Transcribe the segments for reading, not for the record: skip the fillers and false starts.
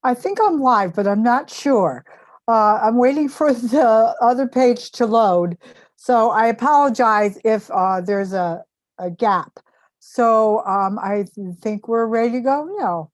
I think I'm live, but I'm not sure. I'm waiting for the other page to load. So I apologize if there's a gap. So I think we're ready to go now.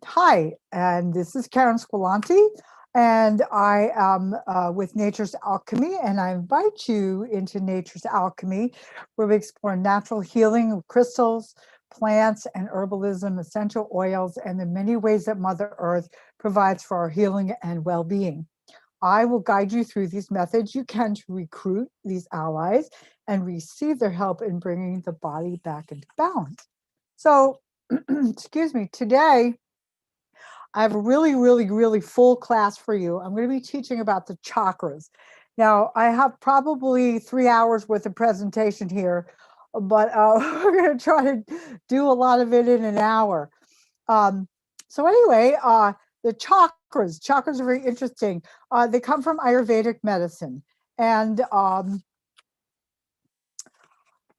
Hi, and this is Karen Squillante, and I am with Nature's Alchemy, and I invite you into Nature's Alchemy, where we explore natural healing of crystals, plants, and herbalism, essential oils, and the many ways that Mother Earth provides for our healing and well-being. I will guide you through these methods you can to recruit these allies and receive their help in bringing the body back into balance. So, excuse me, today I have a really full class for you. I'm going to be teaching about the chakras. Now, I have probably 3 hours worth of presentation here, but we're going to try to do a lot of it in an hour. So anyway, the chakras are very interesting. They come from Ayurvedic medicine, and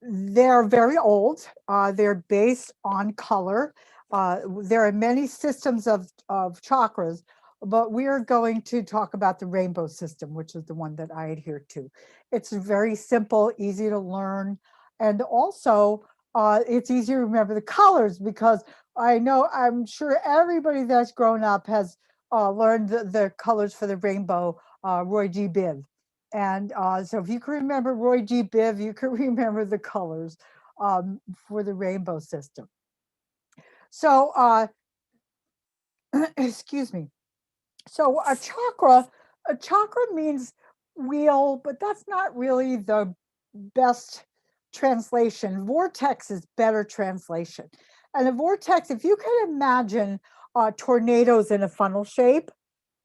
they're very old. They're based on color. There are many systems of chakras, but we are going to talk about the rainbow system, which is the one that I adhere to. It's very simple, easy to learn, and also it's easy to remember the colors because I'm sure everybody that's grown up has learned the colors for the rainbow, Roy G. Biv. And so if you can remember Roy G. Biv, you can remember the colors for the rainbow system. So, excuse me. So a chakra means wheel, but that's not really the best translation. Vortex is better translation. And a vortex, if you can imagine tornadoes in a funnel shape,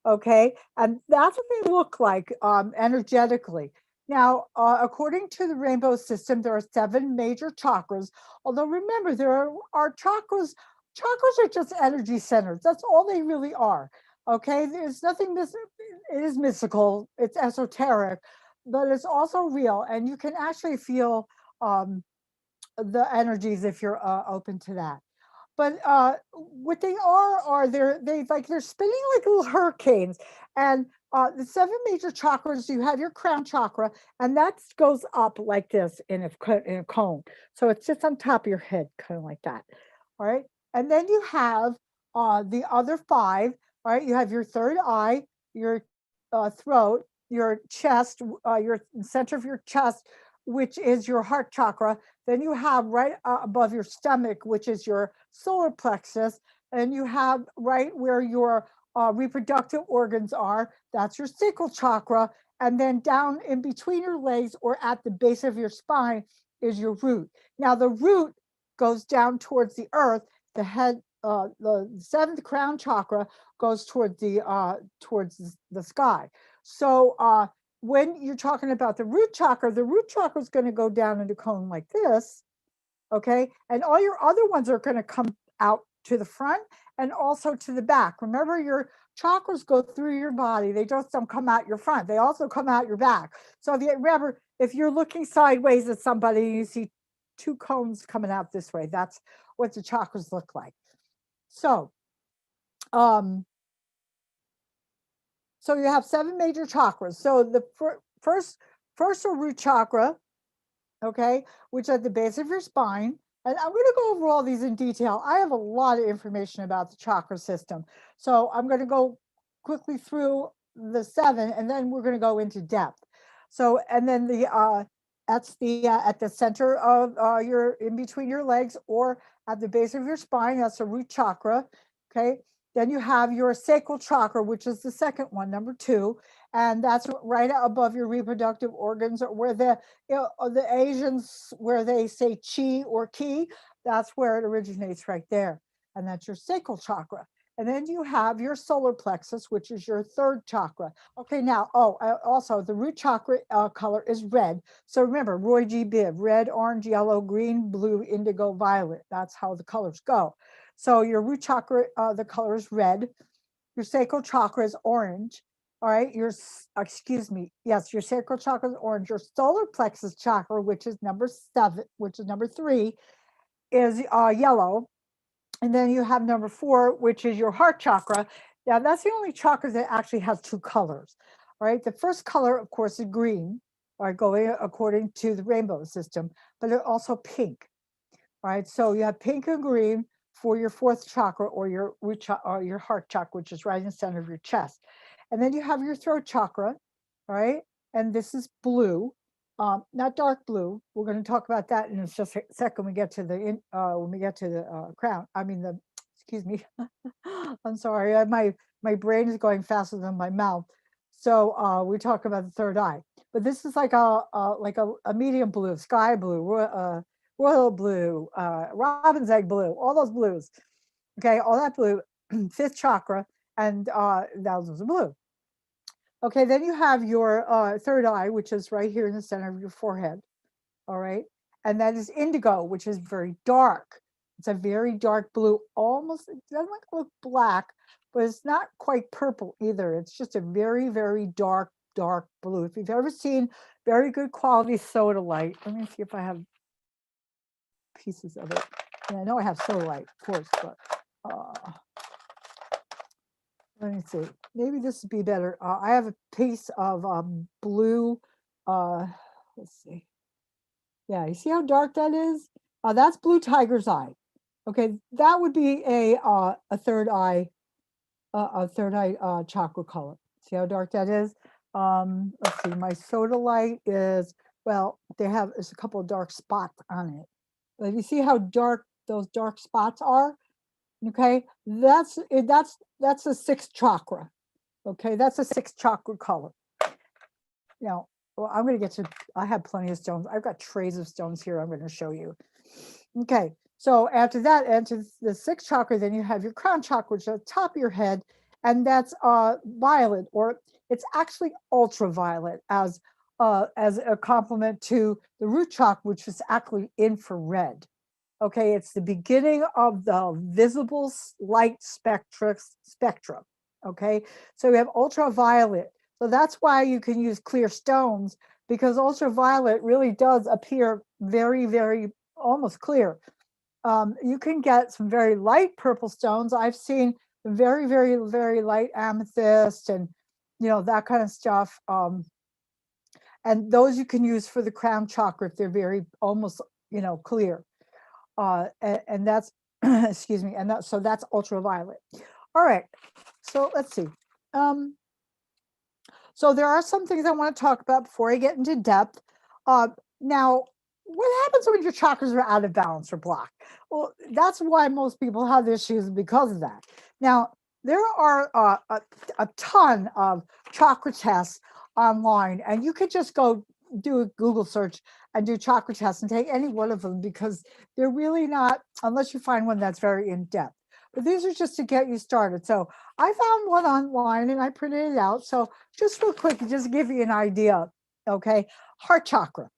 okay, and that's what they look like energetically. Now, according to the rainbow system, there are 7 major chakras. Although remember, there are chakras. Chakras are just energy centers. That's all they really are. Okay, there's nothing. It is mystical. It's esoteric, but it's also real, and you can actually feel the energies if you're open to that. But what they are they're spinning like little hurricanes. And the 7 major chakras, you have your crown chakra, and that goes up like this in a cone. So it sits on top of your head, kind of like that. All right. And then you have the other 5. All right. You have your third eye, your throat, your chest, your center of your chest, which is your heart chakra. Then you have right above your stomach, which is your solar plexus. And you have right where your reproductive organs are, that's your sacral chakra. And then down in between your legs or at the base of your spine is your root. Now, the root goes down towards the earth. The head, the 7th crown chakra goes towards the sky. So when you're talking about the root chakra is going to go down in a cone like this, okay? And all your other ones are going to come out to the front and also to the back. Remember, your chakras go through your body. They just don't come out your front. They also come out your back. So if you're looking sideways at somebody and you see 2 cones coming out this way, that's what the chakras look like. So, so you have 7 major chakras. So the first are root chakra, okay, which at the base of your spine. And I'm going to go over all these in detail. I have a lot of information about the chakra system. So I'm going to go quickly through the 7, and then we're going to go into depth. So, and then that's at the center of in between your legs or at the base of your spine, that's a root chakra, okay? Then you have your sacral chakra, which is the second one, number 2. And that's right above your reproductive organs, or where the Asians, where they say chi or ki, that's where it originates right there. And that's your sacral chakra. And then you have your solar plexus, which is your 3rd chakra. Okay, now, also the root chakra color is red. So remember, Roy G. Biv, red, orange, yellow, green, blue, indigo, violet. That's how the colors go. So your root chakra, the color is red. Your sacral chakra is orange. All right, your sacral chakra is orange. Your solar plexus chakra, which is number 3, is yellow. And then you have number 4, which is your heart chakra. Now, that's the only chakra that actually has 2 colors. All right. The first color, of course, is green, all right, going according to the rainbow system, but they're also pink. All right. So you have pink and green for your 4th chakra, or your or your heart chakra, which is right in the center of your chest. And then you have your throat chakra, all right? And this is blue, not dark blue. We're going to talk about that in just a second when we get to the when we get to the crown. I mean the excuse me. I'm sorry. My brain is going faster than my mouth. So we talk about the third eye. But this is like a medium blue, sky blue, royal blue, robin's egg blue, all those blues. Okay, all that blue, 5th chakra, and thousands of blue. Okay, then you have your third eye, which is right here in the center of your forehead. All right, and that is indigo, which is very dark. It's a very dark blue, almost, it doesn't look black, but it's not quite purple either. It's just a very, very dark, dark blue. If you've ever seen very good quality soda light, let me see if I have pieces of it. And I know I have soda light, of course, but let me see. Maybe this would be better. I have a piece of blue. Let's see. Yeah, you see how dark that is? That's blue tiger's eye. Okay, that would be a third eye, chakra color. See how dark that is? Let's see. My soda light is, well, there's a couple of dark spots on it. But you see how dark those dark spots are? Okay, that's the 6th chakra. Okay, that's a 6th chakra color. Now, well, I'm going to get to, I have plenty of stones. I've got trays of stones here I'm going to show you. Okay, so after that, enter the 6th chakra, then you have your crown chakra, which is at the top of your head, and that's violet, or it's actually ultraviolet as a complement to the root chakra, which is actually infrared. Okay, it's the beginning of the visible light spectrum. Okay, so we have ultraviolet. So that's why you can use clear stones, because ultraviolet really does appear very, very almost clear. You can get some very light purple stones. I've seen very, very, very light amethyst and that kind of stuff. And those you can use for the crown chakra if they're very almost clear. And that's excuse me, and so that's ultraviolet. All right, so let's see. So there are some things I want to talk about before I get into depth. Now, what happens when your chakras are out of balance or blocked? Well, that's why most people have issues, because of that. Now, there are a ton of chakra tests online, and you could just go do a Google search and do chakra tests and take any one of them, because they're really not, unless you find one that's very in depth. But these are just to get you started. So I found one online and I printed it out. So just real quick, just to give you an idea. Okay, heart chakra.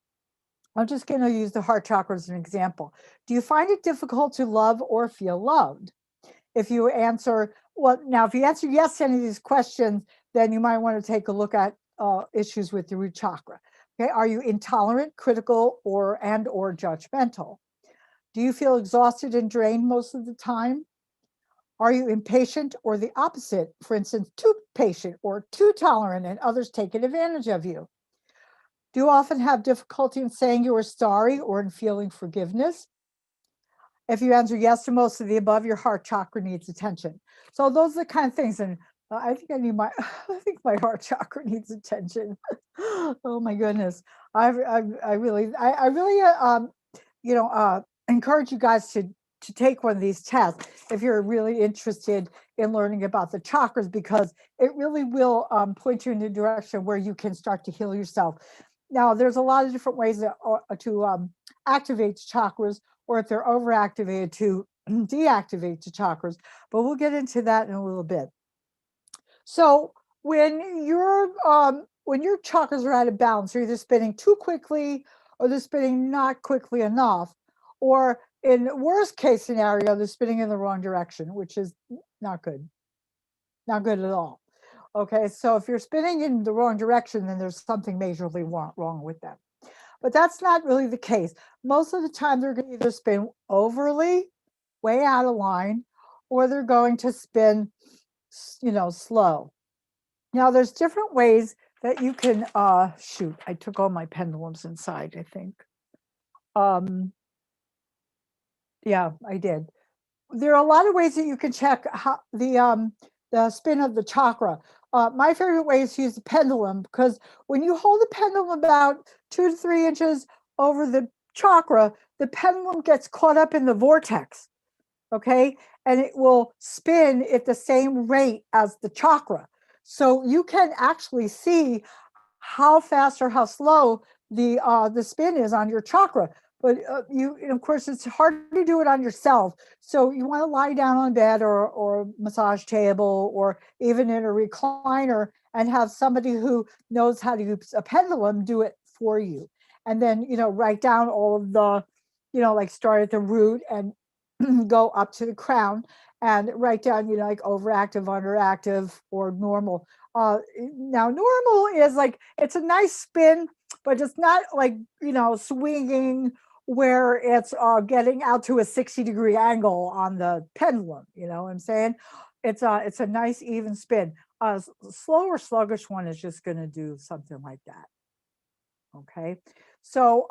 I'm just going to use the heart chakra as an example. Do you find it difficult to love or feel loved? If you answer, well, now if you answer yes to any of these questions, then you might want to take a look at issues with the root chakra. Okay, are you intolerant, critical, or judgmental? Do you feel exhausted and drained most of the time? Are you impatient or the opposite? For instance, too patient or too tolerant and others taking advantage of you? Do you often have difficulty in saying you are sorry or in feeling forgiveness? If you answer yes to most of the above, your heart chakra needs attention. So those are the kind of things. And I think I need my, I think my heart chakra needs attention. Oh my goodness. I really, encourage you guys to take one of these tests if you're really interested in learning about the chakras, because it really will point you in the direction where you can start to heal yourself. Now, there's a lot of different ways to activate chakras, or if they're overactivated, to deactivate the chakras, but we'll get into that in a little bit. So when your chakras are out of balance, they're either spinning too quickly or they're spinning not quickly enough, or in worst case scenario, they're spinning in the wrong direction, which is not good. Not good at all. Okay, so if you're spinning in the wrong direction, then there's something majorly wrong with them. But that's not really the case. Most of the time, they're going to either spin overly, way out of line, or they're going to spin, slow. Now there's different ways that you can, shoot, I took all my pendulums inside, I think. Yeah, I did. There are a lot of ways that you can check how the spin of the chakra. My favorite way is to use the pendulum, because when you hold the pendulum about 2 to 3 inches over the chakra, the pendulum gets caught up in the vortex, okay? And it will spin at the same rate as the chakra. So you can actually see how fast or how slow the spin is on your chakra. But of course, it's hard to do it on yourself. So you want to lie down on bed or massage table or even in a recliner and have somebody who knows how to use a pendulum do it for you. And then, write down all of the, like start at the root and go up to the crown and write down, like overactive, underactive, or normal. Now, normal is like, it's a nice spin, but it's not like, swinging where it's getting out to a 60-degree angle on the pendulum. You know what I'm saying? It's a nice even spin. Slow or sluggish one is just going to do something like that. Okay, so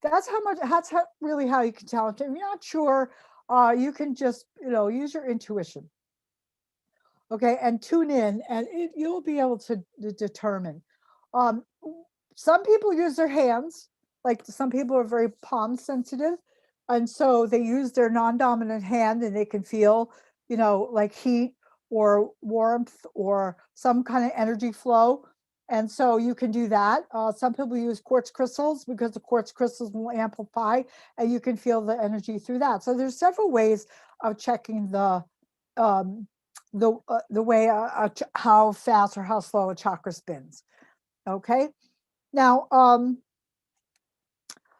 that's really how you can tell. If you're not sure, you can just use your intuition. Okay, and tune in, and you'll be able to determine. Um, some people use their hands, like some people are very palm sensitive, and so they use their non-dominant hand, and they can feel, like heat or warmth or some kind of energy flow. And so you can do that. Some people use quartz crystals because the quartz crystals will amplify, and you can feel the energy through that. So there's several ways of checking um, the way how fast or how slow a chakra spins. Okay. Now,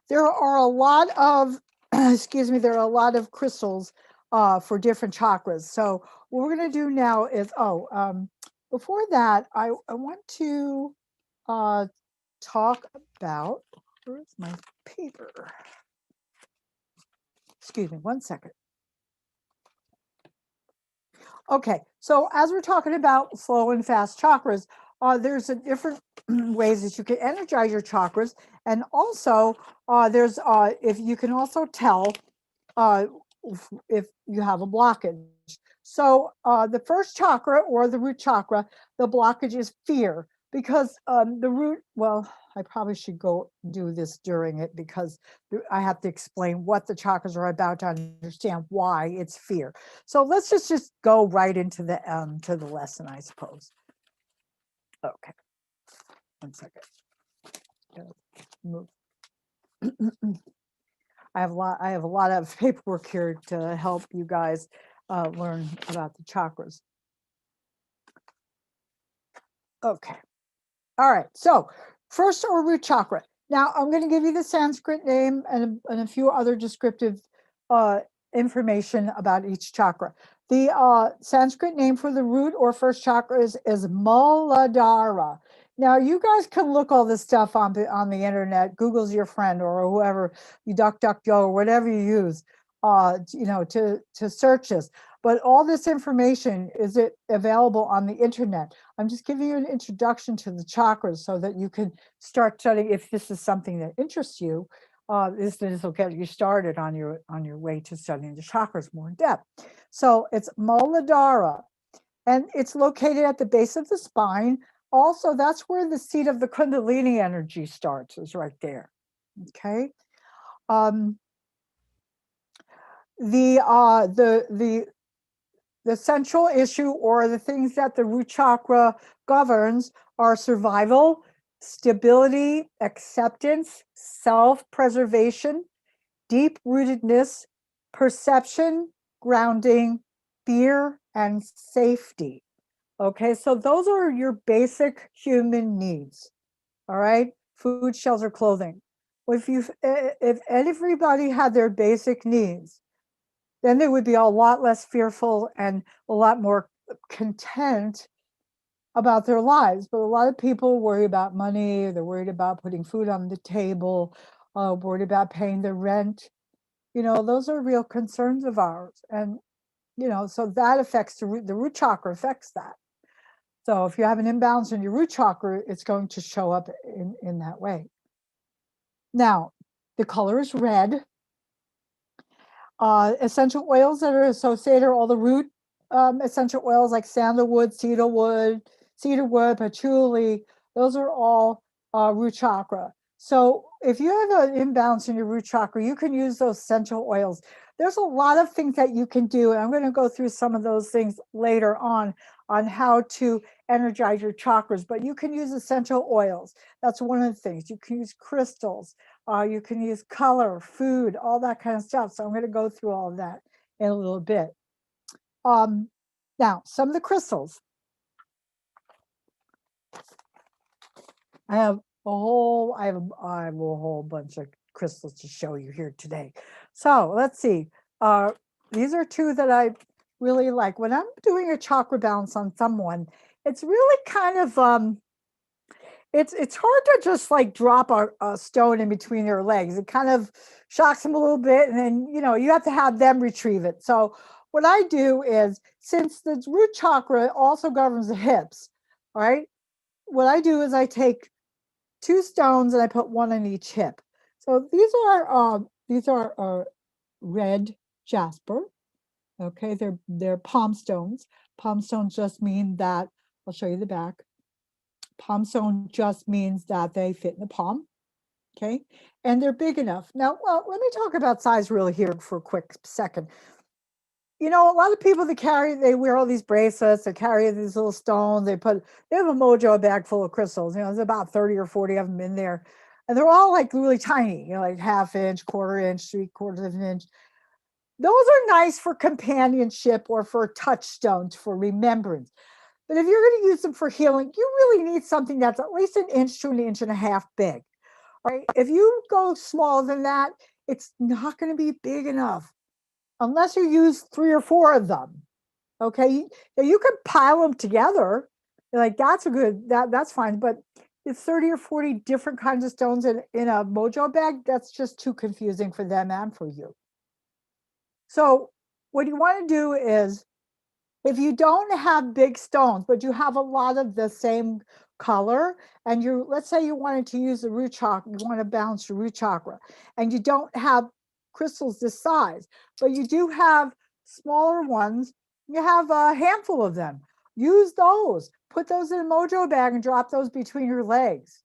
there are a lot of excuse me, there are a lot of crystals for different chakras. So what we're going to do now is before that, I want to talk about, where's my paper? Excuse me, one second. Okay, so as we're talking about slow and fast chakras, there's a different ways that you can energize your chakras, and also there's if you can also tell if you have a blockage. So the first chakra, or the root chakra, the blockage is fear, because the root, well, I probably should go do this during it, because I have to explain what the chakras are about to understand why it's fear. So let's just go right into the to the lesson, I suppose. Okay, one second. Move. I have a lot of paperwork here to help you guys learn about the chakras. Okay. All right. So first, or root chakra. Now I'm going to give you the Sanskrit name and a few other descriptive information about each chakra. The Sanskrit name for the root or first chakra is Muladhara. Now you guys can look all this stuff on the internet. Google's your friend, or whoever you DuckDuckGo or whatever you use, to search this. But all this information is available on the internet. I'm just giving you an introduction to the chakras so that you can start studying if this is something that interests you. This will get you started on your way to studying the chakras more in depth. So it's Muladhara, and it's located at the base of the spine. Also, that's where the seat of the Kundalini energy starts, is right there. Okay. The central issue, or the things that the root chakra governs, are survival, stability, acceptance, self-preservation, deep-rootedness, perception, grounding, fear, and safety. Okay, so those are your basic human needs. All right, food, shelter, clothing. If everybody had their basic needs, then they would be a lot less fearful and a lot more content about their lives. But a lot of people worry about money. They're worried about putting food on the table, worried about paying their rent. Those are real concerns of ours. And so that affects the root chakra affects that. So if you have an imbalance in your root chakra, it's going to show up in that way. Now, the color is red. Essential oils that are associated are all the root essential oils like sandalwood, cedarwood, patchouli. Those are all root chakra. So if you have an imbalance in your root chakra, you can use those essential oils. There's a lot of things that you can do, and I'm going to go through some of those things later on how to energize your chakras, but you can use essential oils. That's one of the things. You can use crystals. You can use color, food, all that kind of stuff. So I'm going to go through all of that in a little bit. Now, some of the crystals. I have a whole bunch of crystals to show you here today. So let's see. These are two that I really like. When I'm doing a chakra balance on someone, it's really kind of it's hard to just like drop a stone in between their legs. It kind of shocks them a little bit, and then you have to have them retrieve it. So what I do is, since the root chakra also governs the hips, all right, what I do is I take 2 stones and I put one on each hip. So these are red jasper. Okay, they're palm stones. Palm stones just mean that, I'll show you the back. Palm stone just means that they fit in the palm. Okay, and they're big enough. Now, well, let me talk about size really here for a quick second. A lot of people they wear all these bracelets, they carry these little stones, they have a mojo bag full of crystals. There's about 30 or 40 of them in there. And they're all like really tiny, like 1/2 inch, 1/4 inch, 3/4 of an inch. Those are nice for companionship or for touchstones, for remembrance. But if you're going to use them for healing, you really need something that's at least 1 inch to 1.5 inches big. All right. If you go smaller than that, it's not going to be big enough unless you use 3 or 4 of them. Okay. You can pile them together. Like that's fine. But it's 30 or 40 different kinds of stones in a mojo bag. That's just too confusing for them and for you. So what you want to do is, if you don't have big stones, but you have a lot of the same color, and let's say you wanted to use the root chakra, you want to balance your root chakra, and you don't have crystals this size, but you do have smaller ones, you have a handful of them. Use those. Put those in a mojo bag and drop those between your legs.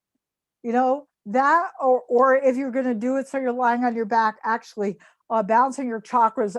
That, or if you're going to do it so you're lying on your back, actually balancing your chakras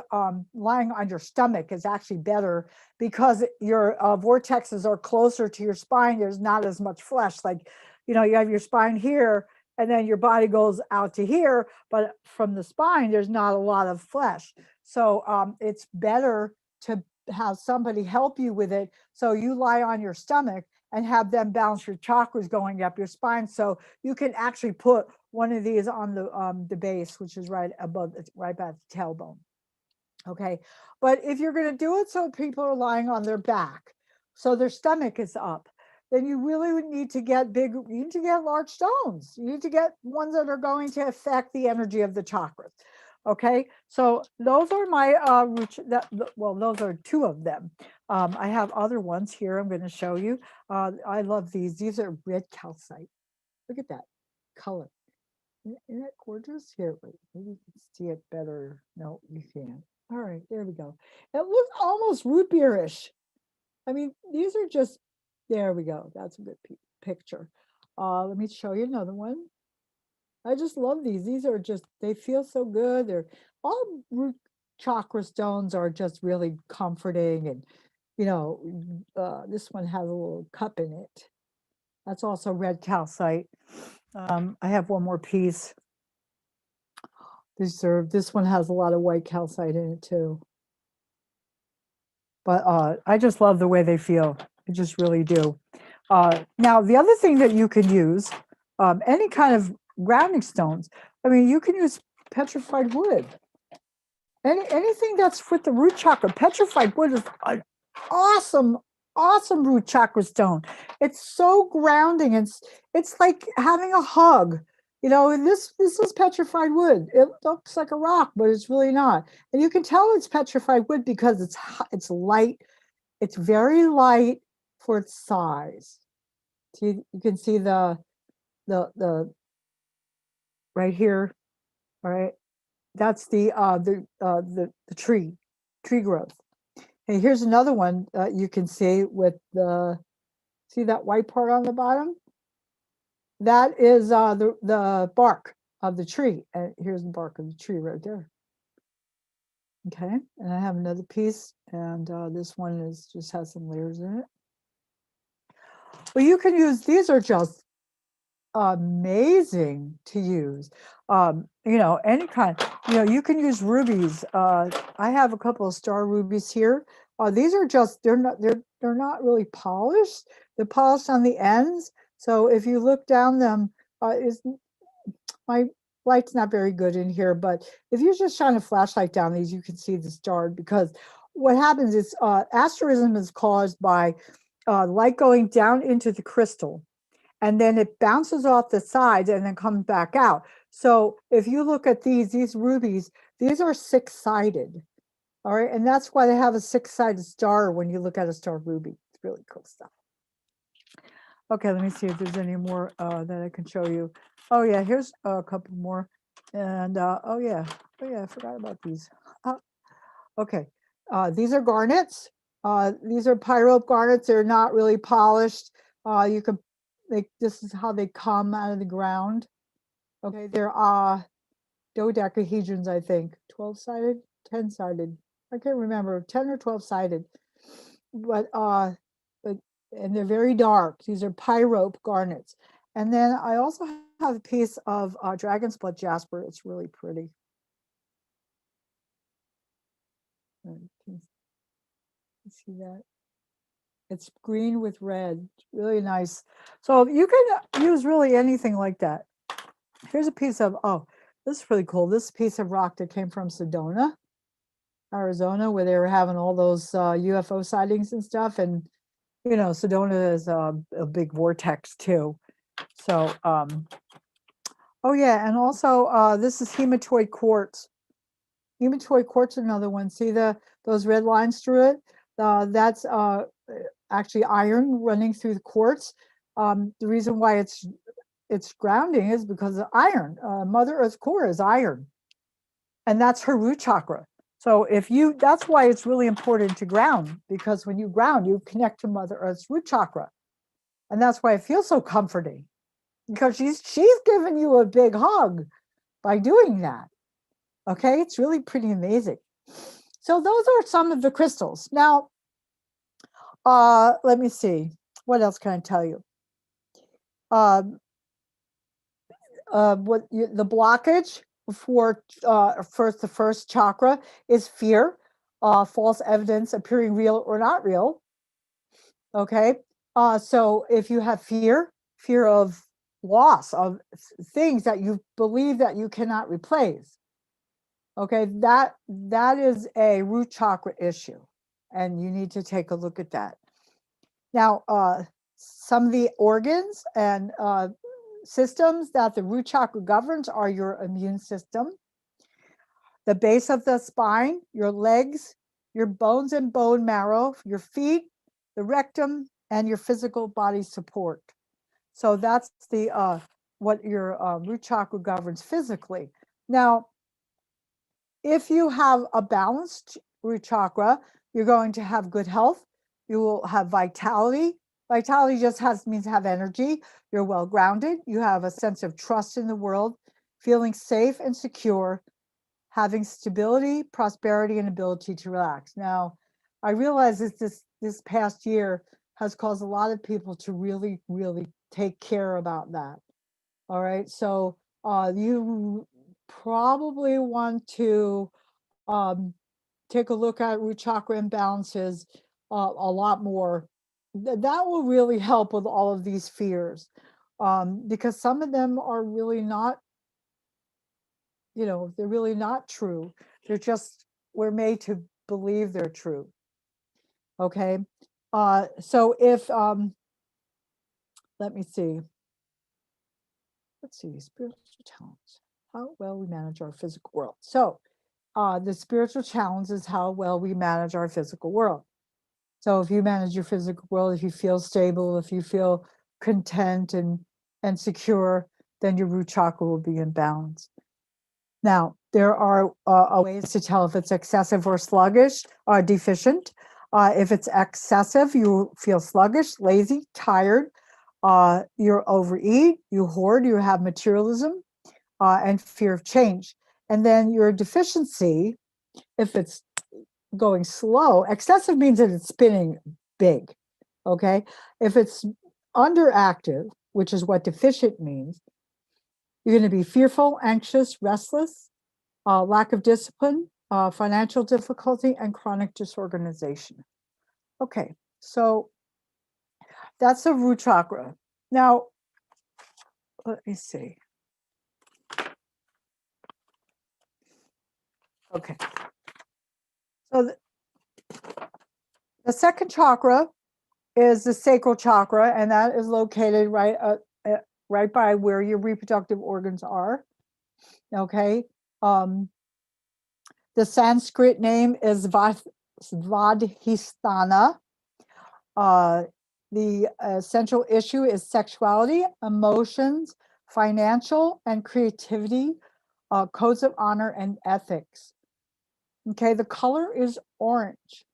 lying on your stomach is actually better, because your vortexes are closer to your spine. There's not as much flesh. Like, you have your spine here, and then your body goes out to here, but from the spine, there's not a lot of flesh. So it's better to have somebody help you with it. So you lie on your stomach and have them balance your chakras going up your spine. So you can actually put one of these on the base, which is right above, right by the tailbone. Okay. But if you're going to do it so people are lying on their back, so their stomach is up, then you really would need to get you need to get large stones. You need to get ones that are going to affect the energy of the chakras. Okay, so those are my those are 2 of them. I have other ones here I'm going to show you. I love these. These are red calcite. Look at that color. Isn't that gorgeous? Here, wait, maybe you can see it better. No, you can't. All right, there we go. It looks almost root beerish. I mean, these are just, there we go. That's a good picture. Let me show you another one. I just love these. These are just, they feel so good. They're all root chakra stones are just really comforting. And, this one has a little cup in it. That's also red calcite. I have one more piece. This one has a lot of white calcite in it too. But I just love the way they feel. I just really do. Now, the other thing that you can use, any kind of grounding stones, I mean, you can use petrified wood. Anything that's with the root chakra. Petrified wood is an awesome root chakra stone. It's so grounding. It's like having a hug. You know, and this is petrified wood. It looks like a rock, but it's really not. And you can tell it's petrified wood because it's light. It's very light for its size. See, you can see the right here, all right? That's the tree growth. And here's another one you can see with see that white part on the bottom? That is the bark of the tree. And here's the bark of the tree right there. Okay, and I have another piece, and this one just has some layers in it. Well, you can use, these are just amazing to use. You know, any kind, you know, you can use rubies. I have a couple of star rubies here. These are just, they're not really polished. They're polished on the ends. So if you look down them, my light's not very good in here, but if you just shine a flashlight down these, you can see the star, because what happens is asterism is caused by light going down into the crystal, and then it bounces off the sides and then comes back out. So if you look at these rubies, these are six-sided, all right? And that's why they have a six-sided star when you look at a star ruby. It's really cool stuff. Okay, let me see if there's any more that I can show you. Oh yeah, here's a couple more. And oh yeah, I forgot about these. Okay, these are garnets. These are pyrope garnets. They're not really polished. You can, this is how they come out of the ground. Okay, they're dodecahedrons, I think. 12-sided, 10-sided. I can't remember, 10 or 12-sided. But and they're very dark. These are pyrope garnets. And then I also have a piece of dragon's blood jasper. It's really pretty. Can you see that? It's green with red. It's really nice. So you can use really anything like that. Here's a piece of, oh, this is really cool. This piece of rock that came from Sedona, Arizona, where they were having all those UFO sightings and stuff. And, you know, Sedona is a big vortex too. So, oh yeah, and also this is hematoid quartz. Hematoid quartz is another one. See those red lines through it? That's actually iron running through the quartz. The reason why it's grounding is because of iron. Mother Earth's core is iron, and that's her root chakra. So that's why it's really important to ground, because when you ground, you connect to Mother Earth's root chakra, and that's why it feels so comforting, because she's giving you a big hug by doing that. Okay, it's really pretty amazing. So those are some of the crystals. Now, let me see. What else can I tell you? The blockage for the first chakra is fear, false evidence appearing real or not real. Okay, so if you have fear of loss, of things that you believe that you cannot replace, okay, that is a root chakra issue, and you need to take a look at that. Now, some of the organs and systems that the root chakra governs are your immune system, the base of the spine, your legs, your bones and bone marrow, your feet, the rectum, and your physical body support. So that's the what your root chakra governs physically. Now, if you have a balanced root chakra, you're going to have good health. You will have vitality. Vitality just means have energy. You're well grounded. You have a sense of trust in the world, feeling safe and secure, having stability, prosperity, and ability to relax. Now, I realize that this past year has caused a lot of people to really, really take care about that. All right, so you probably want to take a look at root chakra imbalances a lot more. That will really help with all of these fears, because some of them are really not, they're really not true. They're just, we're made to believe they're true. Okay, so if let me see. let's see, spiritual challenge, how well we manage our physical world. So the spiritual challenge is how well we manage our physical world. So if you manage your physical world, if you feel stable, if you feel content and secure, then your root chakra will be in balance. Now, there are ways to tell if it's excessive or sluggish or deficient. If it's excessive, you feel sluggish, lazy, tired, you overeat, you hoard, you have materialism, and fear of change. And then your deficiency, if it's going slow, excessive means that it's spinning big, okay? If it's underactive, which is what deficient means, you're going to be fearful, anxious, restless, lack of discipline, financial difficulty, and chronic disorganization. Okay, so that's the root chakra. Now, let me see. Okay, so the second chakra is the sacral chakra, and that is located right by where your reproductive organs are. Okay, the Sanskrit name is Svadhisthana. The central issue is sexuality, emotions, financial and creativity, codes of honor, and ethics. Okay, the color is orange.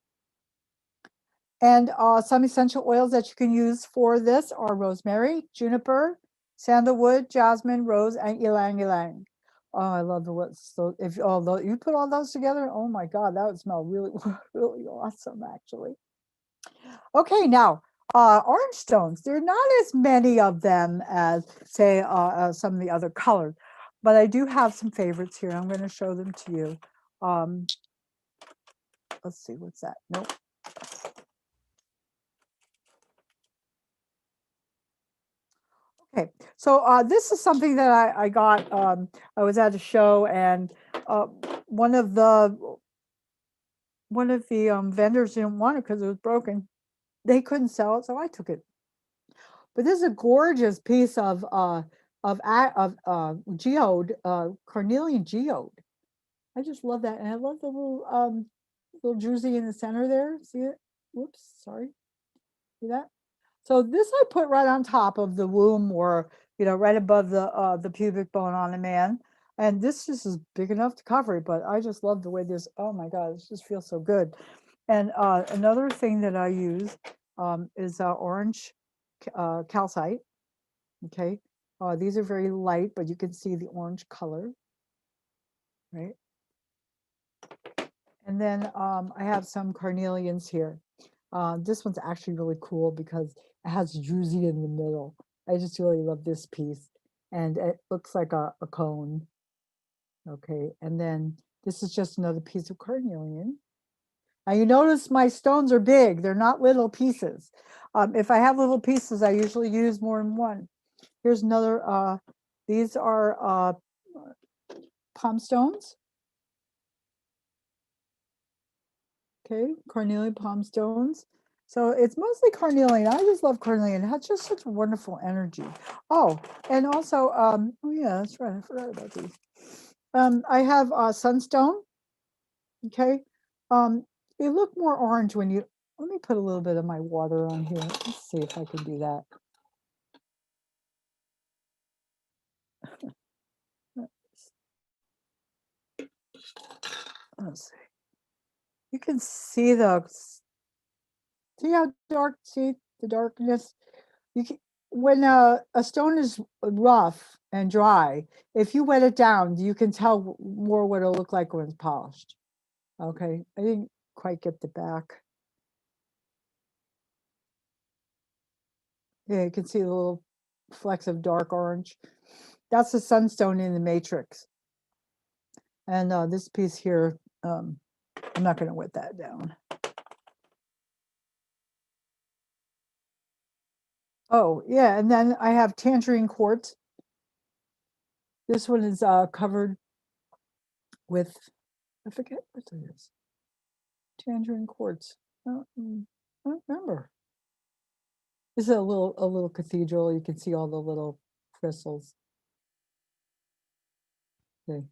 And some essential oils that you can use for this are rosemary, juniper, sandalwood, jasmine, rose, and ylang ylang. Oh, I love the what. So if you put all those together, oh my God, that would smell really, really awesome, actually. Okay, now orange stones. There are not as many of them as, say, some of the other colors, but I do have some favorites here. I'm going to show them to you. Let's see, what's that? Nope. Okay, so this is something that I got. I was at a show, and one of the vendors didn't want it because it was broken. They couldn't sell it, so I took it. But this is a gorgeous piece of geode, carnelian geode. I just love that, and I love the little druzy in the center there. See it? Whoops, sorry. See that? So this I put right on top of the womb, or right above the pubic bone on a man. And this just is big enough to cover it, but I just love the way this, oh my God, this just feels so good. And another thing that I use is orange calcite. Okay, these are very light, but you can see the orange color, right? And then I have some carnelians here. This one's actually really cool because it has druzy in the middle. I just really love this piece. And it looks like a cone. Okay, and then this is just another piece of carnelian. Now you notice my stones are big. They're not little pieces. If I have little pieces, I usually use more than one. Here's another, these are palm stones. Okay, carnelian palm stones. So it's mostly carnelian. I just love carnelian. It has just such wonderful energy. Oh, and also, oh yeah, that's right. I forgot about these. I have sunstone. Okay, they look more orange when you. Let me put a little bit of my water on here. Let's see if I can do that. Let's see. You can see see how dark. See the darkness. You can, when a stone is rough and dry, if you wet it down, you can tell more what it'll look like when it's polished. Okay, I didn't quite get the back. Yeah, you can see the little flecks of dark orange. That's the sunstone in the matrix. And this piece here, I'm not going to wet that down. Oh, yeah, and then I have tangerine quartz. This one is covered with, I forget what it is. Tangerine quartz. I don't remember. This is a little cathedral. You can see all the little crystals. Okay.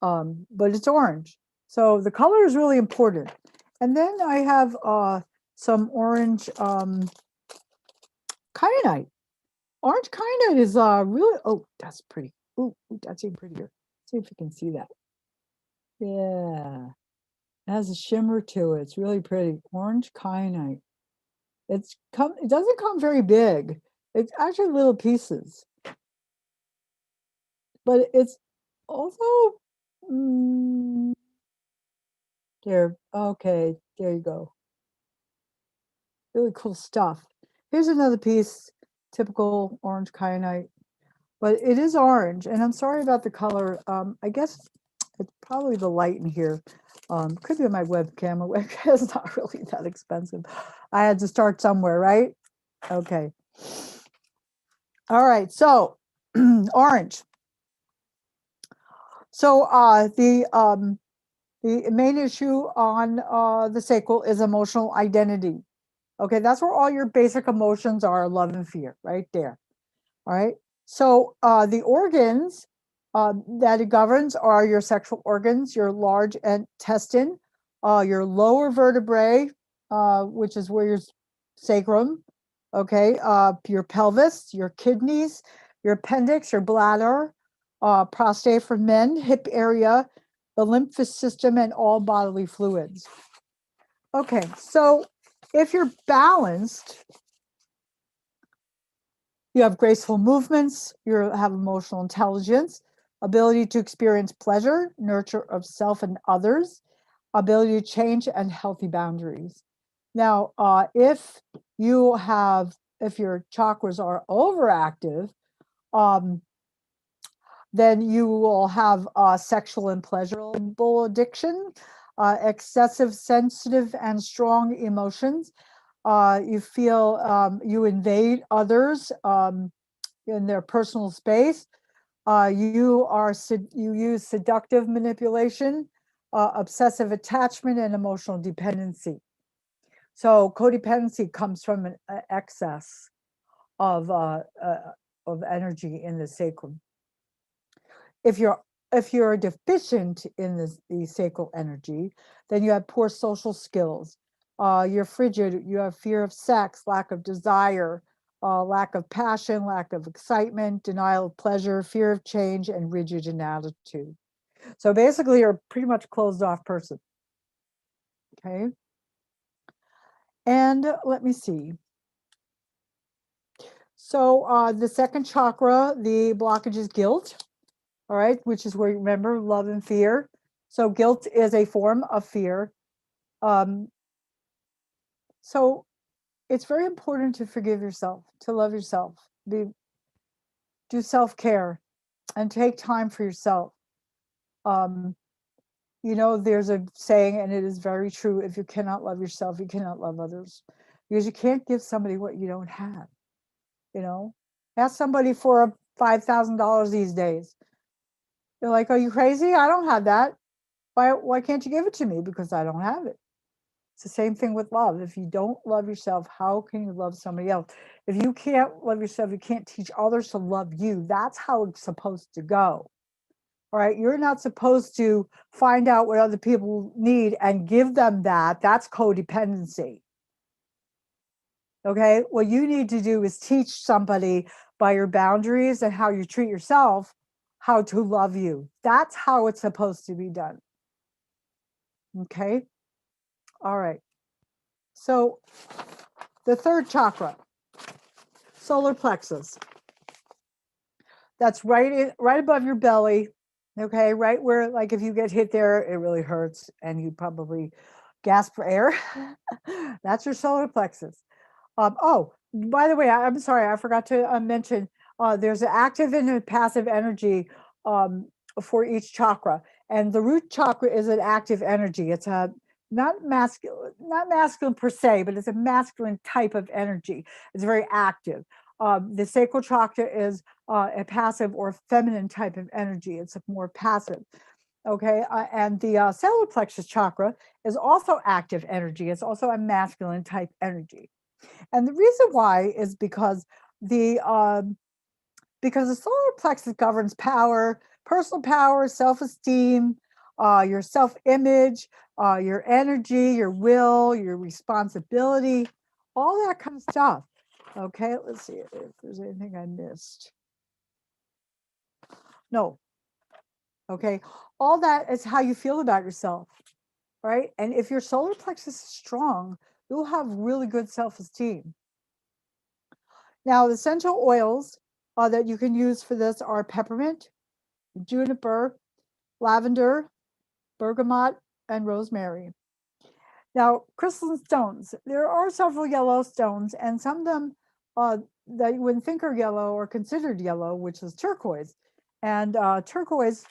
But it's orange. So the color is really important. And then I have some orange kyanite. Orange kyanite is really, oh, that's pretty. Ooh, that's even prettier. See if you can see that. Yeah, it has a shimmer to it. It's really pretty. Orange kyanite. It doesn't come very big. It's actually little pieces. But it's also there. Okay, there you go. Really cool stuff. Here's another piece, typical orange kyanite, but it is orange, and I'm sorry about the color. I guess it's probably the light in here. Could be my webcam. My webcam is not really that expensive. I had to start somewhere, right? Okay. All right, so orange. So the main issue on the sacral is emotional identity. Okay, that's where all your basic emotions are, love and fear, right there. All right. So the organs that it governs are your sexual organs, your large intestine, your lower vertebrae, which is where your sacrum, okay, your pelvis, your kidneys, your appendix, your bladder, prostate for men, hip area, the lymph system, and all bodily fluids. Okay, so if you're balanced, you have graceful movements, you have emotional intelligence, ability to experience pleasure, nurture of self and others, ability to change, and healthy boundaries. Now, if your chakras are overactive, then you will have sexual and pleasurable addiction, excessive sensitive and strong emotions. You feel you invade others in their personal space. You use seductive manipulation, obsessive attachment, and emotional dependency. So codependency comes from an excess of energy in the sacrum. If you're deficient in the sacral energy, then you have poor social skills. You're frigid. You have fear of sex, lack of desire, lack of passion, lack of excitement, denial of pleasure, fear of change, and rigid in attitude. So basically, you're a pretty much closed off person. Okay. And let me see. So the second chakra, the blockage is guilt. All right, which is where you remember love and fear. So guilt is a form of fear. So it's very important to forgive yourself, to love yourself, do self-care, and take time for yourself. There's a saying, and it is very true: if you cannot love yourself, you cannot love others, because you can't give somebody what you don't have. Ask somebody for $5,000 these days. They're like, "Are you crazy? I don't have that. Why can't you give it to me? Because I don't have it." It's the same thing with love. If you don't love yourself, how can you love somebody else? If you can't love yourself, you can't teach others to love you. That's how it's supposed to go. All right. You're not supposed to find out what other people need and give them that. That's codependency. Okay. What you need to do is teach somebody by your boundaries and how you treat yourself how to love you. That's how it's supposed to be done. Okay. All right. So the third chakra, solar plexus. That's right above your belly. Okay, right where, like, if you get hit there, it really hurts and you probably gasp for air. That's your solar plexus. Oh, by the way, I'm sorry, I forgot to mention. There's an active and a passive energy for each chakra, and the root chakra is an active energy. It's a not masculine per se, but it's a masculine type of energy. It's very active. The sacral chakra is a passive or feminine type of energy. It's more passive. Okay, and the solar plexus chakra is also active energy. It's also a masculine type energy. And the reason why is because the solar plexus governs power, personal power, self-esteem, your self-image, your energy, your will, your responsibility, all that kind of stuff. Okay, let's see if there's anything I missed. No. Okay, all that is how you feel about yourself, right? And if your solar plexus is strong, you'll have really good self-esteem. Now, the essential oils that you can use for this are peppermint, juniper, lavender, bergamot, and rosemary. Now, crystalline stones. There are several yellow stones, and some of them that you wouldn't think are yellow or considered yellow, which is turquoise. And turquoise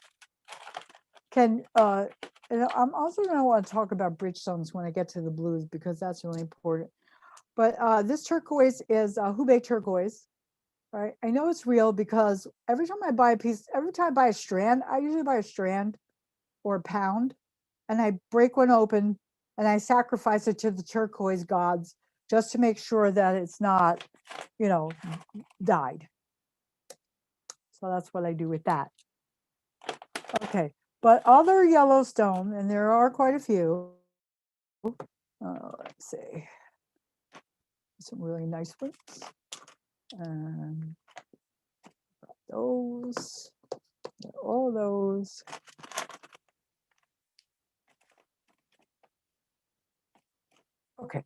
can, and I'm also going to want to talk about bridgestones when I get to the blues, because that's really important. But this turquoise is Hubei turquoise. Right. I know it's real because every time I buy a piece, every time I buy a strand, I usually buy a strand or a pound, and I break one open and I sacrifice it to the turquoise gods just to make sure that it's not, you know, dyed. So that's what I do with that. Okay. But other Yellowstone, and there are quite a few. Let's see. Some really nice ones. Those, all those. Okay,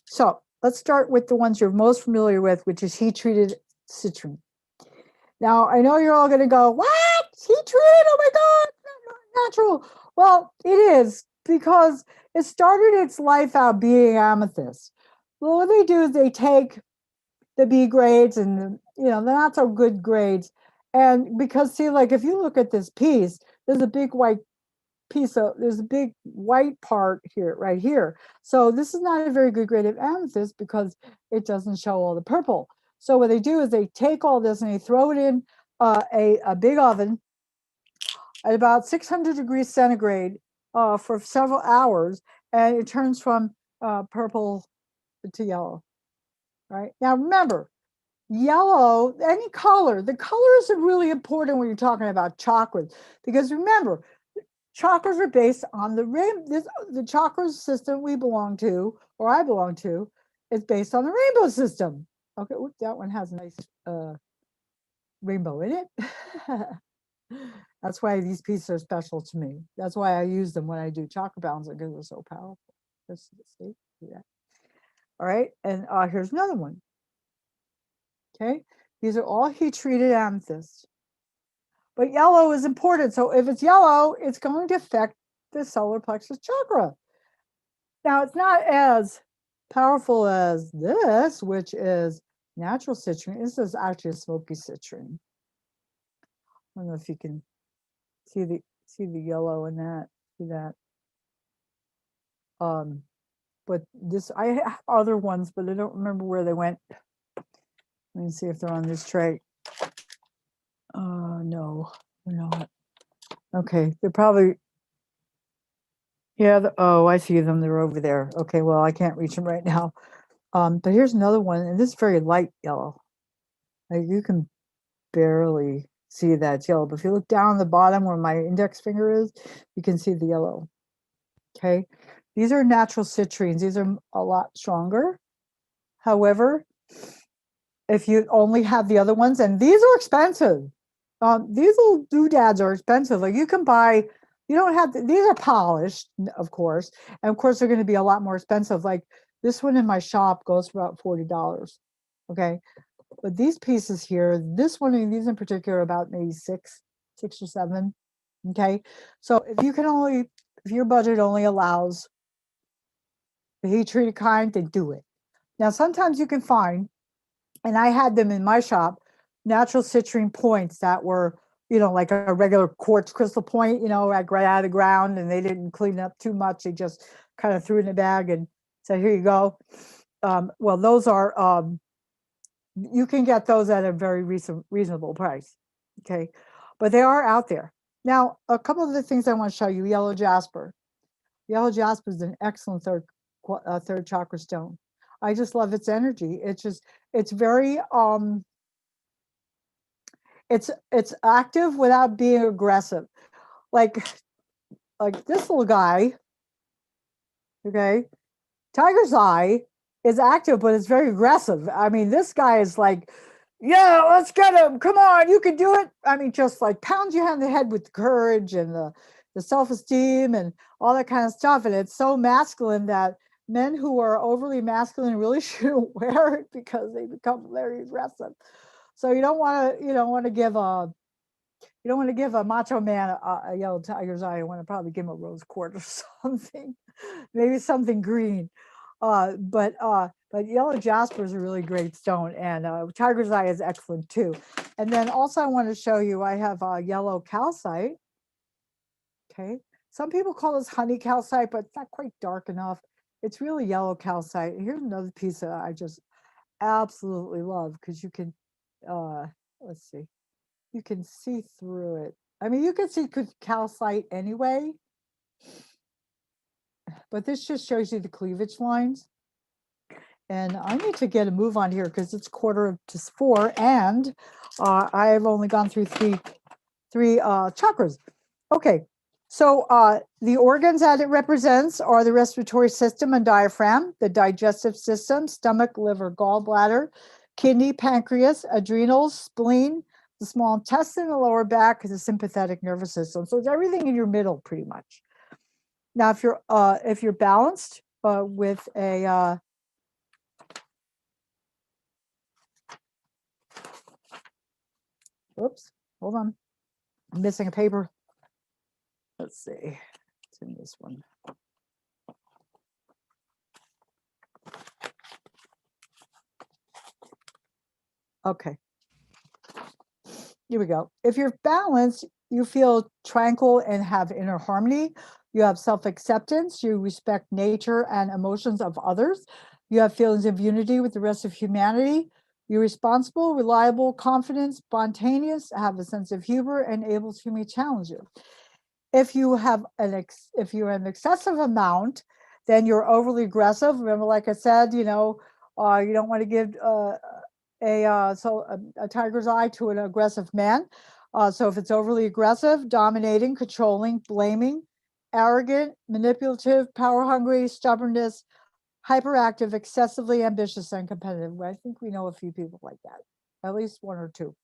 so let's start with the ones you're most familiar with, which is heat-treated citrine. Now, I know you're all going to go, what? Heat-treated? Oh my God, not natural. Well, it is, because it started its life out being amethyst. Well, what they do is they take the B grades and the not so good grades, and because see, like if you look at this piece, there's a big white piece of, there's a big white part here, right here. So this is not a very good grade of amethyst because it doesn't show all the purple. So what they do is they take all this and they throw it in a big oven at about 600 degrees centigrade for several hours, and it turns from purple to yellow. Right now, remember, yellow, any color, the colors are really important when you're talking about chakras, because remember, chakras are based on the chakra system we belong to, or I belong to, is based on the rainbow system. Okay, oops, that one has a nice rainbow in it. That's why these pieces are special to me. That's why I use them when I do chakra balancing, because they're so powerful. Let's see, yeah. All right, and here's another one. Okay, these are all heat-treated amethysts. But yellow is important. So if it's yellow, it's going to affect the solar plexus chakra. Now, it's not as powerful as this, which is natural citrine. This is actually a smoky citrine. I don't know if you can see the yellow in that. See that? But this, I have other ones, but I don't remember where they went. Let me see if they're on this tray. No, they're not. Okay, they're probably, yeah. Oh, I see them. They're over there. Okay, well, I can't reach them right now. But here's another one, and this is very light yellow. Like you can barely see that it's yellow, but if you look down the bottom where my index finger is, you can see the yellow. Okay, these are natural citrines. These are a lot stronger. However, if you only have the other ones, and these are expensive. These little doodads are expensive. Like you can buy, you don't have to, these are polished, of course, and of course they're going to be a lot more expensive. Like this one in my shop goes for about $40. Okay, but these pieces here, this one and these in particular, about maybe six or seven. Okay, so if you can only, if your budget only allows the heat treated kind, then do it. Now sometimes you can find, and I had them in my shop, natural citrine points that were, like a regular quartz crystal point, like right out of the ground, and they didn't clean up too much. They just kind of threw it in a bag and said, here you go. Well, those are, you can get those at a very reasonable price. Okay, but they are out there. Now, a couple of the things I want to show you: yellow jasper. Yellow jasper is an excellent third chakra stone. I just love its energy. It's very It's active without being aggressive. Like this little guy, okay? Tiger's Eye is active, but it's very aggressive. I mean, this guy is like, yeah, let's get him. Come on, you can do it. I mean, just like pounds you on the head with courage and the self-esteem and all that kind of stuff. And it's so masculine that men who are overly masculine really shouldn't wear it because they become very aggressive. So you don't want to give a macho man a yellow tiger's eye. You want to probably give him a rose quartz or something, maybe something green. But yellow jasper is a really great stone, and tiger's eye is excellent too. And then also I want to show you, I have yellow calcite. Okay, some people call this honey calcite, but it's not quite dark enough. It's really yellow calcite. And here's another piece that I just absolutely love, because you can, let's see, you can see through it. I mean, you can see calcite anyway, but this just shows you the cleavage lines. And I need to get a move on here because it's 3:45, and I've only gone through three chakras. Okay, so the organs that it represents are the respiratory system and diaphragm, the digestive system, stomach, liver, gallbladder, kidney, pancreas, adrenals, spleen, the small intestine, the lower back, the sympathetic nervous system. So it's everything in your middle, pretty much. Now, if you're balanced with a whoops, hold on, I'm missing a paper. Let's see, it's in this one. Okay, here we go. If you're balanced, you feel tranquil and have inner harmony. You have self-acceptance. You respect nature and emotions of others. You have feelings of unity with the rest of humanity. You're responsible, reliable, confident, spontaneous, have a sense of humor, and able to meet challenges. If you have if you're an excessive amount, then you're overly aggressive. Remember, like I said, you don't want to give a tiger's eye to an aggressive man. So if it's overly aggressive, dominating, controlling, blaming, arrogant, manipulative, power hungry, stubbornness, hyperactive, excessively ambitious, and competitive. I think we know a few people like that, at least one or two.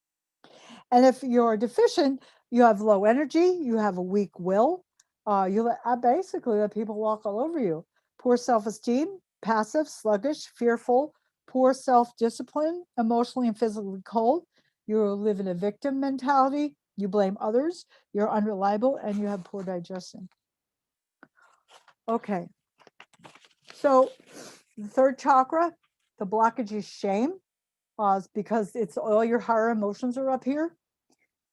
And if you're deficient, you have low energy, you have a weak will, you basically let people walk all over you. Poor self-esteem, passive, sluggish, fearful, poor self-discipline, emotionally and physically cold. You live in a victim mentality, you blame others, you're unreliable, and you have poor digestion. Okay, so the third chakra, the blockage is shame, because it's all your higher emotions are up here.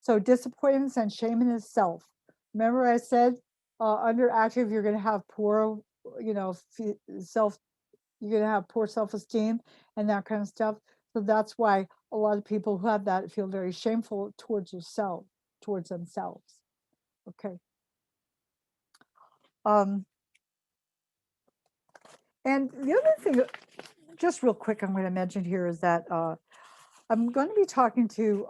So disappointments and shame in itself. Remember I said under active, you're going to have poor, self, you're going to have poor self-esteem and that kind of stuff. So that's why a lot of people who have that feel very shameful towards themselves. Okay. And the other thing, just real quick, I'm going to mention here is that I'm going to be talking to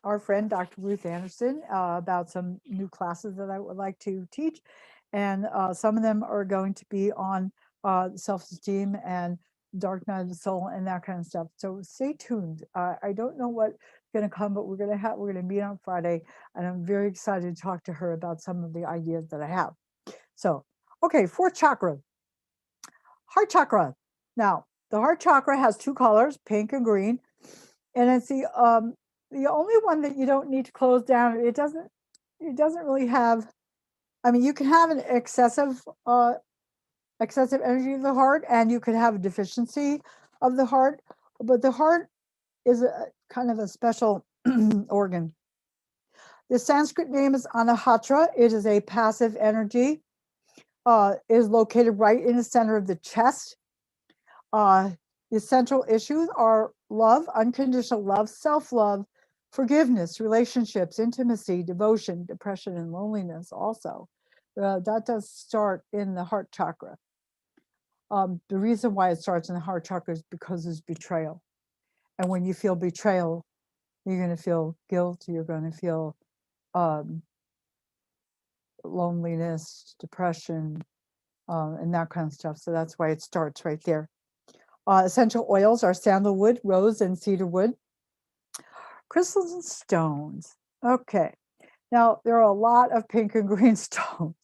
our friend, Dr. Ruth Anderson, about some new classes that I would like to teach. And some of them are going to be on self-esteem and dark night of the soul and that kind of stuff. So stay tuned. I don't know what's going to come, but we're going to meet on Friday. And I'm very excited to talk to her about some of the ideas that I have. So, okay, fourth chakra, heart chakra. Now, the heart chakra has two colors, pink and green. And it's the only one that you don't need to close down. It doesn't really have, I mean, you can have an excessive energy of the heart, and you could have a deficiency of the heart, but the heart is a kind of a special organ. The Sanskrit name is Anahata. It is a passive energy. It is located right in the center of the chest. The central issues are love, unconditional love, self-love, forgiveness, relationships, intimacy, devotion, depression, and loneliness also. That does start in the heart chakra. The reason why it starts in the heart chakra is because it's betrayal. And when you feel betrayal, You're going to feel guilt. You're going to feel loneliness, depression, and that kind of stuff. So that's why it starts right there. Essential oils are sandalwood, rose, and cedarwood. Crystals and stones. Okay. Now, there are a lot of pink and green stones.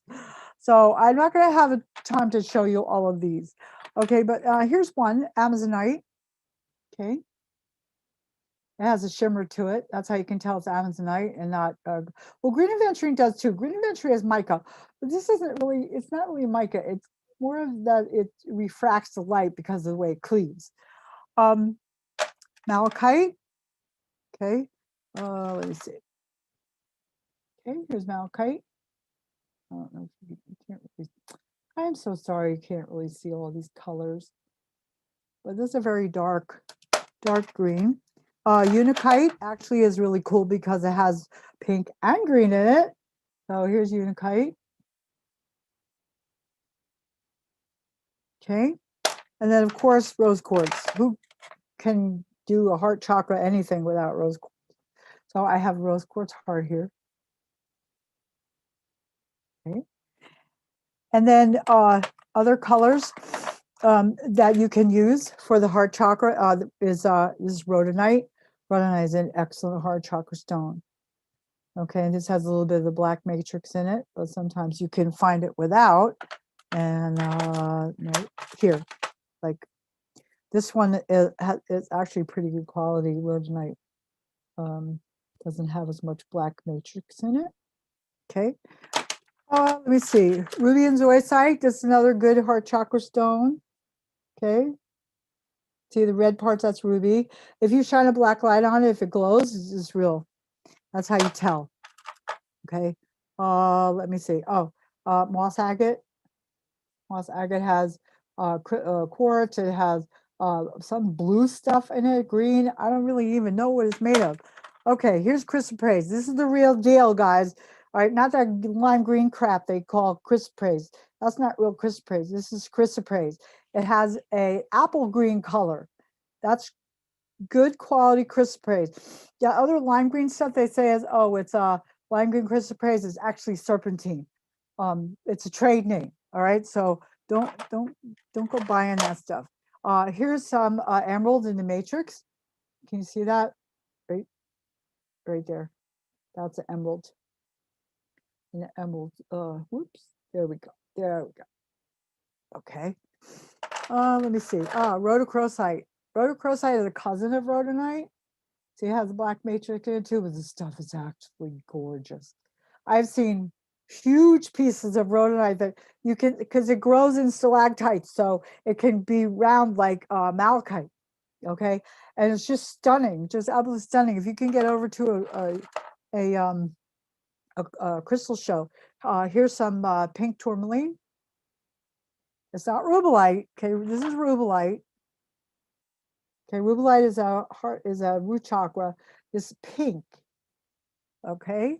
So I'm not going to have a time to show you all of these. Okay, but here's one, Amazonite. Okay. It has a shimmer to it. That's how you can tell it's Amazonite and not, well, green aventurine does too. Green aventurine is mica, but this isn't really, it's not really mica. It's more of that it refracts the light because of the way it cleaves. Malachite. Okay. Let me see. Okay, here's malachite. I don't know if you can't really, I'm so sorry you can't really see all these colors. But this is a very dark green. Unakite actually is really cool because it has pink and green in it. So here's unakite. Okay. And then of course, rose quartz. Who can do a heart chakra anything without rose quartz? So I have rose quartz heart here. Okay. And then other colors that you can use for the heart chakra is rhodonite. Rhodonite is an excellent heart chakra stone. Okay, and this has a little bit of the black matrix in it, but sometimes you can find it without. And no, here, like this one is actually pretty good quality. Rhodonite doesn't have as much black matrix in it. Okay, let me see. Ruby and zoisite. This is another good heart chakra stone. Okay, see the red parts? That's ruby. If you shine a black light on it, if it glows, it's real. That's how you tell. Okay. Let me see. Oh, moss agate. Moss agate has quartz. It has some blue stuff in it, green. I don't really even know what it's made of. Okay, here's chrysoprase. This is the real deal, guys. All right, not that lime green crap they call chrysoprase. That's not real chrysoprase. This is chrysoprase. It has a apple green color. That's good quality chrysoprase. Yeah, other lime green stuff they say is, oh, it's lime green chrysoprase is actually serpentine. It's a trade name. All right, so don't go buying that stuff. Here's some emerald in the matrix. Can you see that? Right there. That's an emerald. An emerald. Whoops. There we go. There we go. Okay. Let me see. Rhodochrosite. Rhodochrosite is a cousin of rhodonite. See, it has a black matrix in it too, but this stuff is actually gorgeous. I've seen huge pieces of rhodonite that you can, because it grows in stalactites, so it can be round like malachite. Okay, and it's just stunning, just absolutely stunning. If you can get over to a crystal show, here's some pink tourmaline. It's not rubellite. Okay, this is rubellite. Okay, rubellite is a root chakra. It's pink. Okay.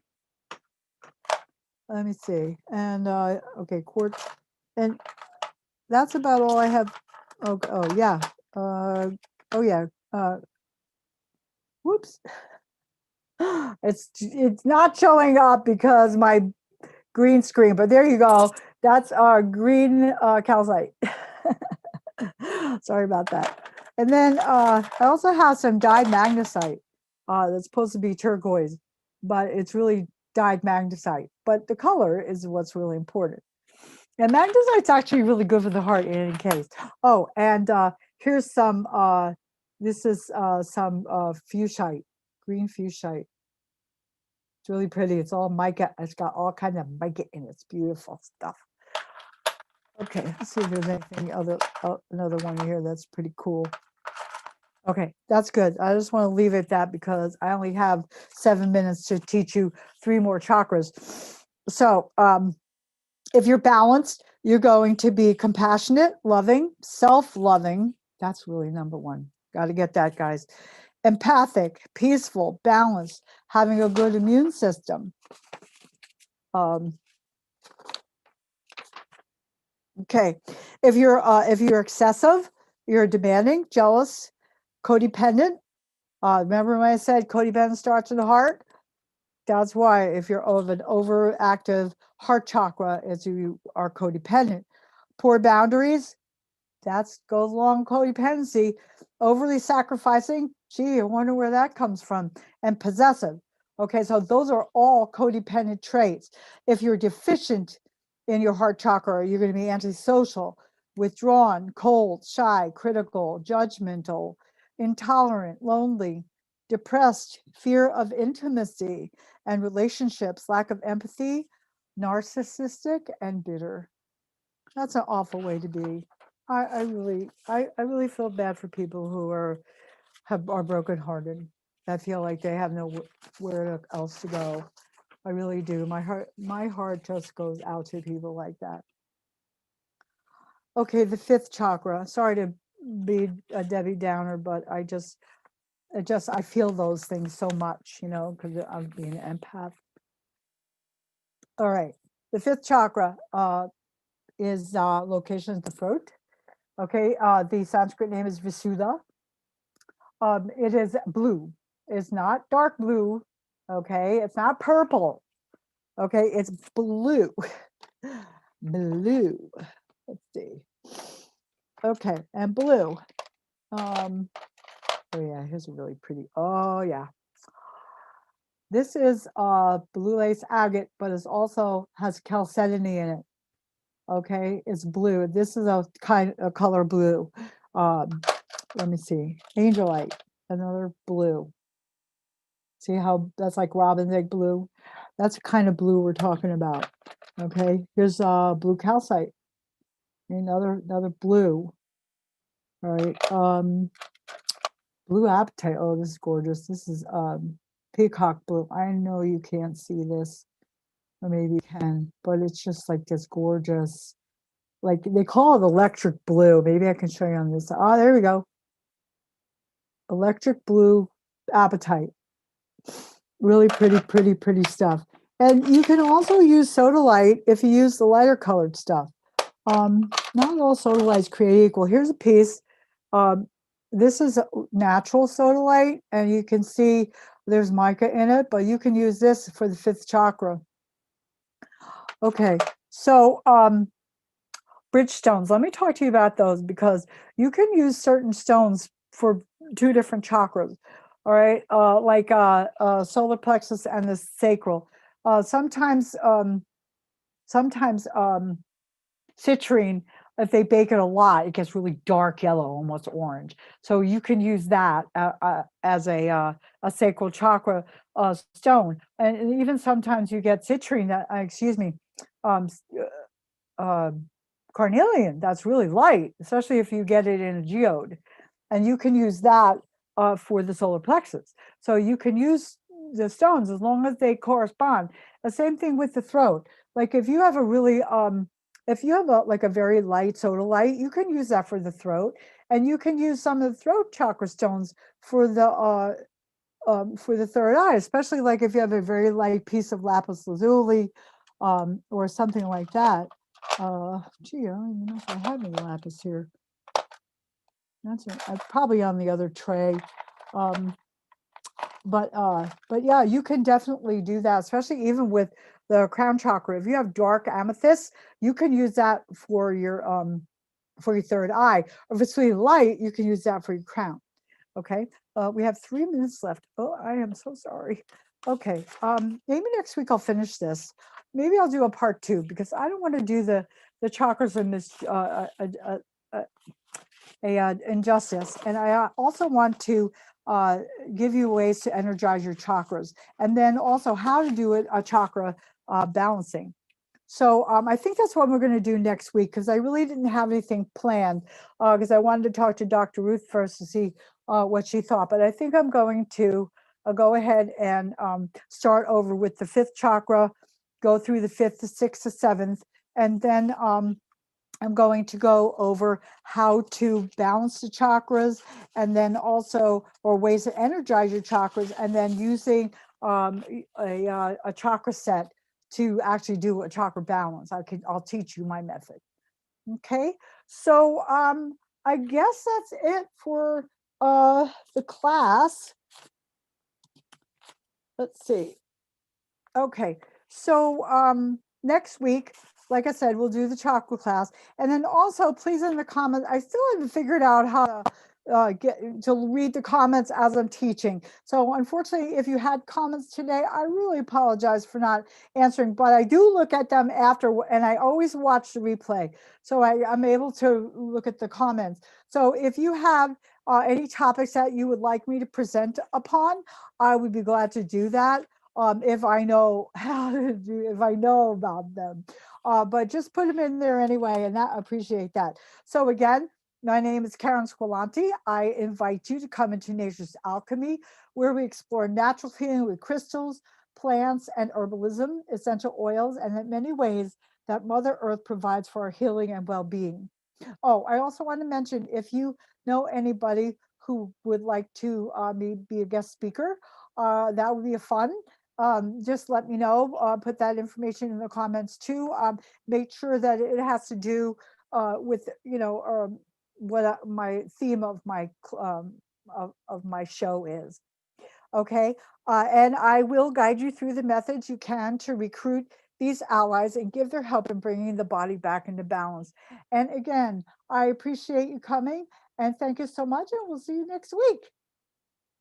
Let me see. And okay, quartz. And that's about all I have. Oh yeah. Oh yeah. Whoops. It's not showing up because my green screen, but there you go. That's our green calcite. Sorry about that. And then I also have some dyed magnesite that's supposed to be turquoise, but it's really dyed magnesite. But the color is what's really important. And magnesite's actually really good for the heart in any case. Oh, and here's some, this is some fuchsite, green fuchsite. It's really pretty. It's all mica. It's got all kinds of mica in it. It's beautiful stuff. Okay, let's see if there's anything other, another one here that's pretty cool. Okay, that's good. I just want to leave it at that because I only have 7 minutes to teach you 3 more chakras. So if you're balanced, you're going to be compassionate, loving, self-loving. That's really number 1. Got to get that, guys. Empathic, peaceful, balanced, having a good immune system. Okay, if you're excessive, you're demanding, jealous, codependent, Remember when I said codependent starts in the heart? That's why if you're of an overactive heart chakra, as you are codependent. Poor boundaries, that goes along codependency. Overly sacrificing, gee, I wonder where that comes from. And possessive. Okay, so those are all codependent traits. If you're deficient in your heart chakra, you're going to be antisocial, withdrawn, cold, shy, critical, judgmental, intolerant, lonely, depressed, fear of intimacy and relationships, lack of empathy, narcissistic, and bitter. That's an awful way to be. I really feel bad for people who are brokenhearted. I feel like they have nowhere else to go. I really do. My heart just goes out to people like that. Okay, the fifth chakra. Sorry to be a Debbie Downer, but I feel those things so much, because I'm being an empath. All right, the fifth chakra is location at the throat. Okay, the Sanskrit name is Visuddha. It is blue. It's not dark blue. Okay, it's not purple. Okay, it's blue. Blue. Let's see. Okay, and blue. Oh yeah, here's a really pretty. Oh yeah. This is blue lace agate, but it also has chalcedony in it. Okay, it's blue. This is a color blue. Let me see. Angelite, another blue. See how that's like robin's egg blue? That's the kind of blue we're talking about. Okay, here's blue calcite. Another blue. All right. Blue apatite. Oh, this is gorgeous. This is peacock blue. I know you can't see this, or maybe you can, but it's just like this gorgeous. Like they call it electric blue. Maybe I can show you on this. Oh, there we go. Electric blue apatite. Really pretty stuff. And you can also use sodalite if you use the lighter colored stuff. Not all sodalites create equal. Here's a piece. This is natural sodalite, and you can see there's mica in it, but you can use this for the fifth chakra. Okay, so bridge stones. Let me talk to you about those because you can use certain stones for two different chakras. All right, like solar plexus and the sacral. Sometimes citrine, if they bake it a lot, it gets really dark yellow, almost orange. So you can use that as a sacral chakra stone. And even sometimes you get citrine, carnelian, that's really light, especially if you get it in a geode. And you can use that for the solar plexus. So you can use the stones as long as they correspond. The same thing with the throat. Like if you have a really, if you have like a very light sodalite, you can use that for the throat. And you can use some of the throat chakra stones for the third eye, especially like if you have a very light piece of lapis lazuli or something like that. Gee, I don't even know if I have any lapis here. That's probably on the other tray. But yeah, you can definitely do that, especially even with the crown chakra. If you have dark amethyst, you can use that for your third eye. Or if it's really light, you can use that for your crown. Okay, we have 3 minutes left. Oh, I am so sorry. Okay, maybe next week I'll finish this. Maybe I'll do a part 2 because I don't want to do the chakras in this injustice. And I also want to give you ways to energize your chakras, and then also how to do it, a chakra balancing. So I think that's what we're going to do next week because I really didn't have anything planned because I wanted to talk to Dr. Ruth first to see what she thought. But I think I'm going to go ahead and start over with the fifth chakra, go through the fifth, the sixth, the seventh, and then I'm going to go over how to balance the chakras and then also, or ways to energize your chakras, and then using a chakra set to actually do a chakra balance. I'll teach you my method. Okay, so I guess that's it for the class. let's see. Okay, so next week, like I said, we'll do the chakra class, and then also please in the comments. I still haven't figured out how to get to read the comments as I'm teaching. So unfortunately, if you had comments today, I really apologize for not answering, but I do look at them after, and I always watch the replay, so I'm able to look at the comments. So if you have any topics that you would like me to present upon, I would be glad to do that. If I know how to do, if I know about them. But just put them in there anyway, and I appreciate that. So again, my name is Karen Squillante. I invite you to come into Nature's Alchemy, where we explore natural healing with crystals, plants, and herbalism, essential oils, and in many ways that Mother Earth provides for our healing and well-being. Oh, I also want to mention, if you know anybody who would like to be a guest speaker, that would be a fun. Just let me know. Put that information in the comments too. Make sure that it has to do with what my theme of my of my show is. Okay, and I will guide you through the methods you can to recruit these allies and give their help in bringing the body back into balance. And again, I appreciate you coming, and thank you so much, and we'll see you next week.